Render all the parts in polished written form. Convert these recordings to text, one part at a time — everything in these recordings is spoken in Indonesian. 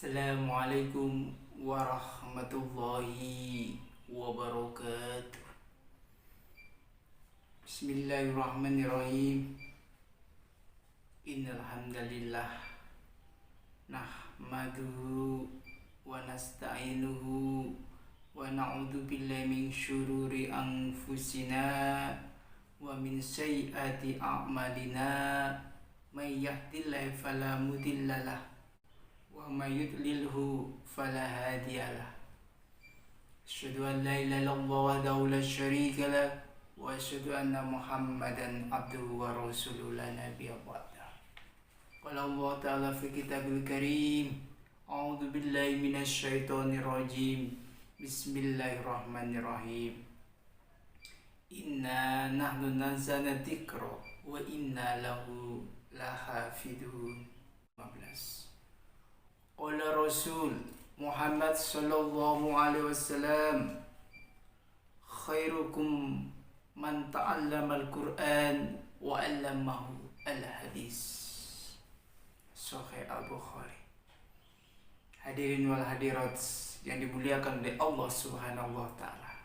Assalamualaikum warahmatullahi wabarakatuh. Bismillahirrahmanirrahim. Innal hamdalillah nahmaduhu wa nasta'inuhu wa na'udzu billahi min syururi anfusina wa min sayyiati a'malina. May yahdihillahu fala mudhillalah wa may yudlilhu fala hadiyalah. Asyhadu an la ilaha illallah wahdahu la syarika lah wa asyhadu anna Muhammadan abduhu wa rasuluhu la nabiyya ba'dah. Qala Allah ta'ala fi kitabil karim, a'udzu billahi minasy syaithanir rajim. Bismillahirrahmanirrahim. Inna nahnu nazzalna dzikra wa inna lahu lahafidun. 15. Qala Rasul Muhammad sallallahu alaihi wasallam, khairukum man ta'allama al-Qur'an wa 'allamahu al-hadis. Sahih Al-Bukhari. Hadirin wal hadirat yang dimuliakan oleh Allah Subhanahu wa taala.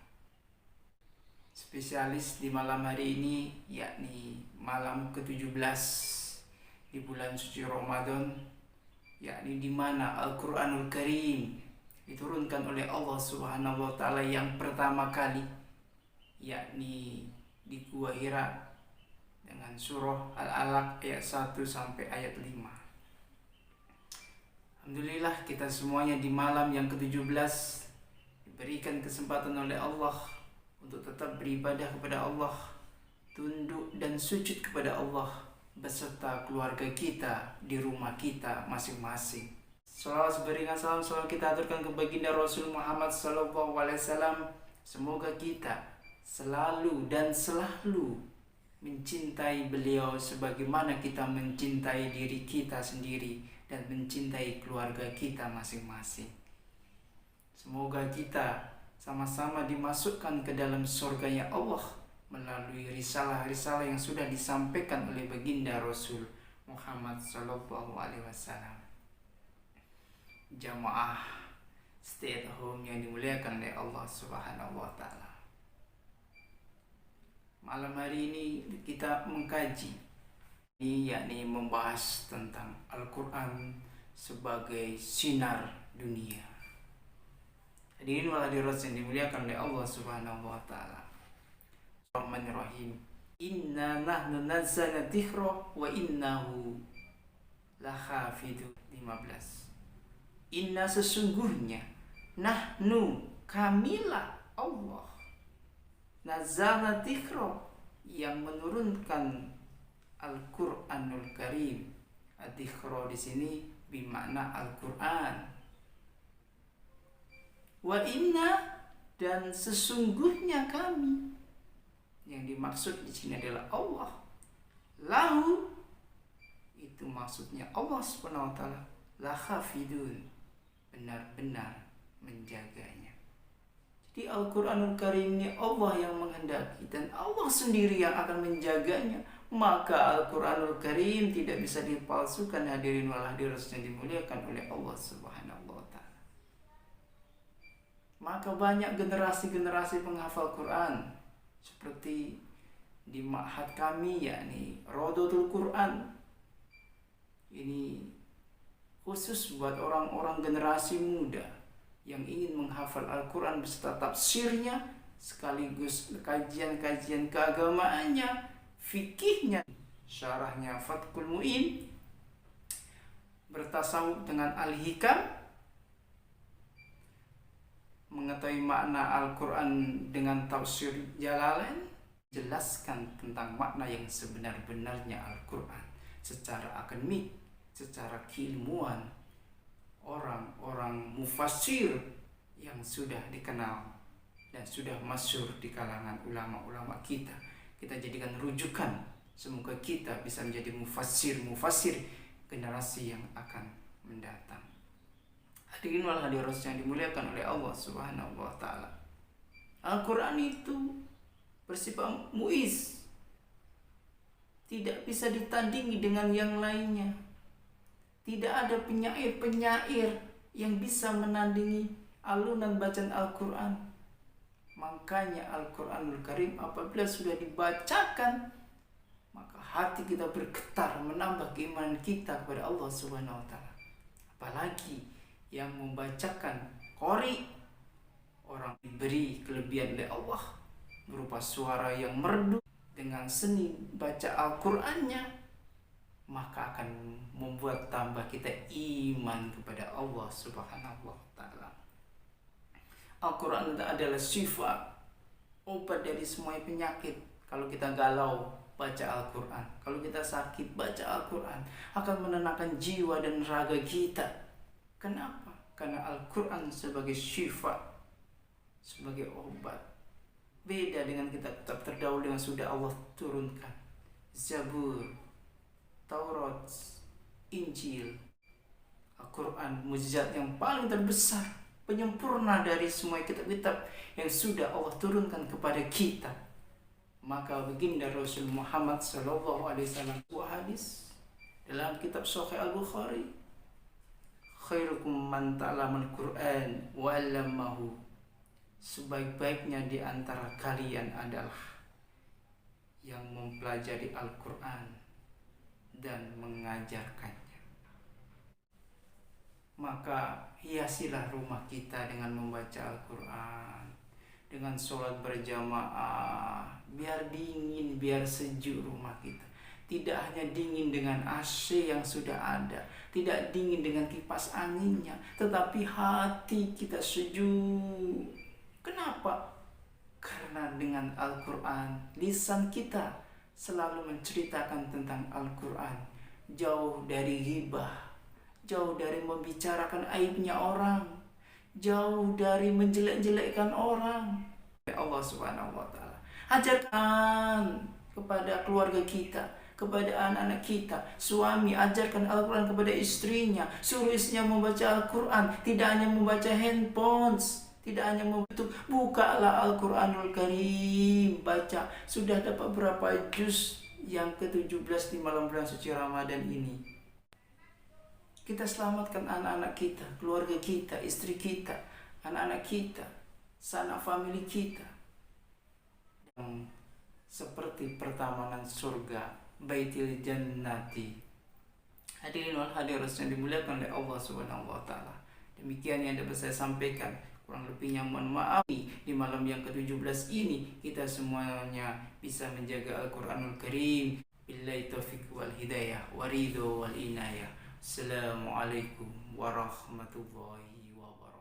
Spesialis di malam hari ini yakni malam ke-17 di bulan suci Ramadan, yakni di mana Al-Qur'anul Karim diturunkan oleh Allah Subhanahu wa taala yang pertama kali, yakni di Gua Hira dengan surah Al-Alaq ayat 1 sampai ayat 5. Alhamdulillah kita semuanya di malam yang ke-17 diberikan kesempatan oleh Allah untuk tetap beribadah kepada Allah, tunduk dan sujud kepada Allah beserta keluarga kita di rumah kita masing-masing. Salawat berikan salam kita aturkan ke baginda Rasul Muhammad sallallahu alaihi wasallam. Semoga kita selalu dan selalu mencintai beliau sebagaimana kita mencintai diri kita sendiri dan mencintai keluarga kita masing-masing. Semoga kita sama-sama dimasukkan ke dalam surganya Allah melalui risalah-risalah yang sudah disampaikan oleh baginda Rasul Muhammad sallallahu alaihi wasallam. Jamaah stay at home yang dimuliakan oleh Allah Subhanahu wa taala. Malam hari ini kita mengkaji yakni membahas tentang Al-Qur'an sebagai sinar dunia. Hadirin wal hadirat yang dimuliakan oleh Allah Subhanahu wa taala. Bismillahirrahmanirrahim. Inna nahnu nazzalna dzikra wa innahu lahafidun. 15. Inna sesungguhnya, nahnu kamilah Allah, nazzalna dzikra yang menurunkan Al-Qur'anul Karim. Dzikra di sini bermakna Al-Qur'an. Wa inna dan sesungguhnya kami, yang dimaksud di sini adalah Allah. Lahu itu maksudnya Allah Subhanahu wa taala, lahafidun, benar-benar menjaganya. Jadi Al-Qur'anul Karim ini Allah yang menghendaki dan Allah sendiri yang akan menjaganya. Maka Al-Qur'anul Karim tidak bisa dipalsukan, hadirin wal hadirat yang dimuliakan oleh Allah Subhanahu wa taala. Maka banyak generasi-generasi penghafal Quran seperti di ma'had kami yakni Rodotul Quran. Ini khusus buat orang-orang generasi muda yang ingin menghafal Al-Quran beserta tafsirnya sekaligus kajian-kajian keagamaannya, fikihnya, syarahnya Fathul Mu'in, bertasawuf dengan Al-Hikam, mengetahui makna Al-Quran dengan tafsir Jalalain, jelaskan tentang makna yang sebenar-benarnya Al-Quran secara akademik, secara keilmuan, orang-orang mufassir yang sudah dikenal dan sudah masyhur di kalangan ulama-ulama kita. Kita jadikan rujukan, semoga kita bisa menjadi mufassir generasi yang akan mendatang. Hadirin wal hadirat yang dimuliakan oleh Allah Subhanahu wa taala. Al-Qur'an itu bersifat muiz, tidak bisa ditandingi dengan yang lainnya. Tidak ada penyair-penyair yang bisa menandingi alunan bacaan Al-Quran. Makanya Al-Quranul Karim apabila sudah dibacakan, maka hati kita bergetar, menambah keimanan kita kepada Allah Subhanahu wa taala. Apalagi yang membacakan qori, orang diberi kelebihan oleh Allah berupa suara yang merdu dengan seni baca Al-Qur'annya, maka akan membuat tambah kita iman kepada Allah Subhanahu wa taala. Al-Qur'an adalah syifa, obat dari semua penyakit. Kalau kita galau, baca Al-Quran. Kalau kita sakit, baca Al-Quran. Akan menenangkan jiwa dan raga kita. Kenapa? Karena Al-Quran sebagai syifa, sebagai obat. Beda dengan kitab-kitab terdahulu yang sudah Allah turunkan. Zabur, Taurat, Injil. Al-Quran, mukjizat yang paling terbesar, penyempurna dari semua kitab-kitab yang sudah Allah turunkan kepada kita. Maka baginda Rasul Muhammad SAW sebuah hadis dalam kitab Sahih Al-Bukhari, khairukum man ta'allamal Qur'an wa 'allamahu, sebaik-baiknya di antara kalian adalah yang mempelajari Al-Quran dan mengajarkannya. Maka hiasilah rumah kita dengan membaca Al-Quran, dengan sholat berjamaah, biar dingin, biar sejuk rumah kita. Tidak hanya dingin dengan AC yang sudah ada, tidak dingin dengan kipas anginnya, tetapi hati kita sejuk. Kenapa? Karena dengan Al-Quran, lisan kita selalu menceritakan tentang Al-Quran, jauh dari ghibah, jauh dari membicarakan aibnya orang, jauh dari menjelek-jelekkan orang. Allah Subhanahu wa taala ajarkan kepada keluarga kita, kepada anak-anak kita. Suami ajarkan Al-Quran kepada istrinya, suruh istrinya membaca Al-Quran, tidak hanya membaca handphone, tidak hanya membentuk. Bukalah Al-Quranul Karim, baca. Sudah dapat berapa juz yang ke-17 di malam bulan suci Ramadan ini? Kita selamatkan anak-anak kita, keluarga kita, istri kita, anak-anak kita, sanak famili kita. Dan seperti pertamanan surga, Baitil Jannati. Hadirin wal hadirat yang dimuliakan oleh Allah Subhanahu wa taala. Demikian yang dapat saya sampaikan. Kurang lebihnya mohon maaf. Di malam yang ke-17 ini kita semuanya bisa menjaga Al-Qur'anul Karim. Billahi taufiq wal hidayah, waridho wal inayah. Assalamualaikum warahmatullahi wabarakatuh.